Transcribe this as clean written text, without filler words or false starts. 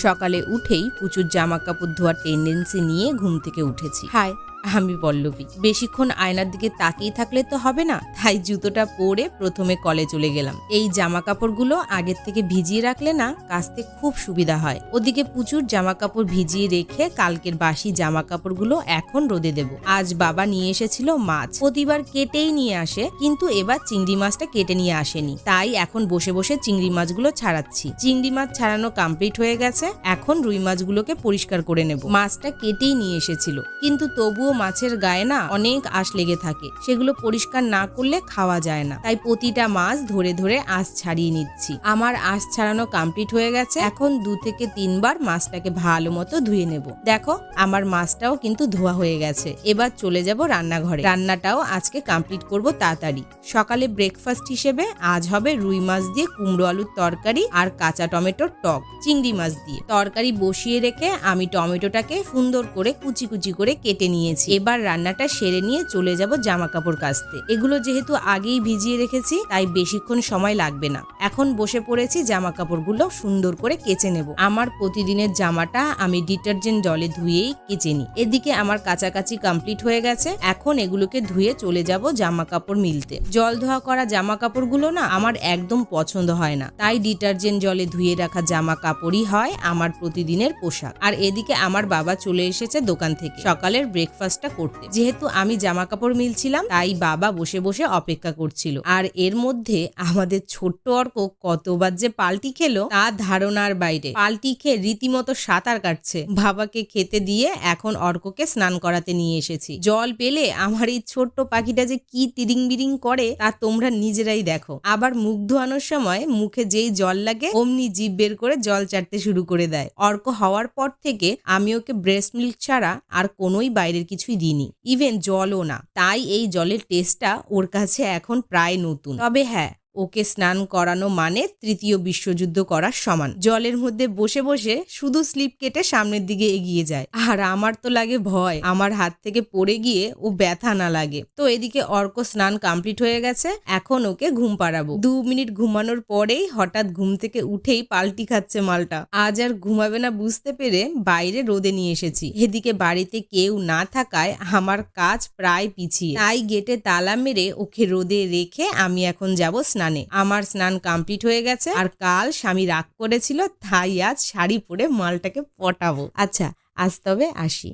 সকালে উঠেই প্রচুর জামা কাপড় ধোয়ার টেন্ডেন্সি নিয়ে ঘুম থেকে উঠেছি। হাই, আমি পল্লবী। বেশিক্ষণ আয়নার দিকে তাকিয়ে থাকলে তো হবে না, তাই জুতোটা পরে প্রথমে কলে চলে গেলাম। এই জামা কাপড়গুলো আগের থেকে ভিজিয়ে রাখলে না কাচতে খুব সুবিধা হয়। ওদিকে প্রচুর জামা কাপড় ভিজিয়ে রেখে কালকের বাসি জামা কাপড়গুলো এখন রোদে দেব। আজ বাবা নিয়ে এসেছিল মাছ। প্রতিবার কেটেই নিয়ে আসে, কিন্তু এবার চিংড়ি মাছটা কেটে নিয়ে আসেনি, তাই এখন বসে বসে চিংড়ি মাছগুলো ছাড়াচ্ছি। চিংড়ি মাছ ছাড়ানো কমপ্লিট হয়ে গেছে, এখন রুই মাছগুলোকে পরিষ্কার করে নেব। মাছটা কেটেই নিয়ে এসেছিল, কিন্তু তবুও মাছের গায়ে না অনেক আঁশ লেগে থাকে, সেগুলো পরিষ্কার না করলে খাওয়া যায় না, তাই প্রতিটা মাছ ধরে ধরে আঁশ ছাড়িয়ে নিচ্ছি। আমার আঁশ ছাড়ানো কমপ্লিট হয়ে গেছে, এখন 2 থেকে 3 বার মাছটাকে ভালো মতো ধুয়ে নেব। দেখো আমার মাছটাও কিন্তু ধোয়া হয়ে গেছে। এবার চলে যাব রান্নাঘরে। রান্নাটাও আজকে কমপ্লিট করব তাড়াতাড়ি। সকালে ব্রেকফাস্ট হিসেবে আজ হবে রুই মাছ দিয়ে কুমড়ো আলুর তরকারি আর কাঁচা টমেটোর টক চিংড়ি মাছ দিয়ে। তরকারি বসিয়ে রেখে আমি টমেটোটাকে সুন্দর করে কুচি কুচি করে কেটে নিয়েছি। এবার রান্নাটা সেরে নিয়ে চলে যাব জামা কাপড় কাচতে। এগুলো যেহেতু আগেই ভিজিয়ে রেখেছি, তাই বেশিক্ষণ সময় লাগবে না। এখন বসে পড়েছি জামা কাপড়গুলো সুন্দর করে কেচে নেব। আমার প্রতিদিনের জামাটা আমি ডিটারজেন্ট জলে ধুয়েই কেচে নিই। এদিকে আমার কাচাকাচি কমপ্লিট হয়ে গেছে, এখন এগুলোকে ধুয়ে চলে যাব জামা কাপড় মিলতে। জল ধোয়া করা জামা কাপড়গুলো না আমার একদম পছন্দ হয় না, তাই ডিটারজেন্ট জলে ধুয়ে রাখা জামা কাপড়ই হয় আমার প্রতিদিনের পোশাক। আর এদিকে আমার বাবা চলে এসেছে দোকান থেকে সকালের ব্রেকফাস্টটা করতে। যেহেতু আমি জামা কাপড় মিলছিলাম, তাই বাবা বসে বসে অপেক্ষা করছিল। আর এর মধ্যে আমাদের ছোট্ট অর্ক কতবার যে পাল্টি খেলো তার ধারণার বাইরে। পাল্টি খেয়ে রীতিমতো সাঁতার কাটছে। বাবাকে খেতে দিয়ে এখন অর্ককে স্নান করাতে নিয়ে এসেছি। জল পেলে আমার এই ছোট্ট পাখিটা যে কি তিরিং বিরিং করে তা তোমরা নিজেরাই দেখো। আবার মুখ ধোয়ানোর সময় মুখে যেই জল লাগে অমনি জিভ বের করে জল চাটতে শুরু করে দেয়। অর্ক হওয়ার পর থেকে আমি ওকে ব্রেস্ট মিল্ক ছাড়া আর কোনোই বাইরের কিছুই দিইনি, ইভেন জলও না। তাই এই জলের টেস্টটা ওর কাছে এখন প্রায় নতুন। তবে হ্যাঁ, ওকে স্নান করানো মানে তৃতীয় বিশ্বযুদ্ধ করার সমান। জলের মধ্যে বসে বসে শুধু স্লিপ কেটে সামনের দিকে এগিয়ে যায়। আর আমার তো লাগে ভয়, আমার হাত থেকে পড়ে গিয়ে ও ব্যথা না লাগে। তো এদিকে অর্ক স্নান কমপ্লিট হয়ে গেছে, এখন ওকে ঘুম পাড়াবো। 2 মিনিট ঘুমানোর পরেই হঠাৎ ঘুম থেকে উঠেই পাল্টি খাচ্ছে মালটা। আজ আর ঘুমাবে না বুঝতে পেরে বাইরে রোদে নিয়ে এসেছি। এদিকে বাড়িতে কেউ না থাকায় আমার কাজ প্রায় পিছিয়ে, তাই গেটে তালা মেরে ওকে রোদে রেখে আমি এখন যাব স্নানে। আমার স্নান কমপ্লিট হয়ে গেছে, আর কাল স্বামী রাগ করেছিল, তাই আজ শাড়ি পরে মালটাকে পটাবো। আচ্ছা, আজ তবে আসি।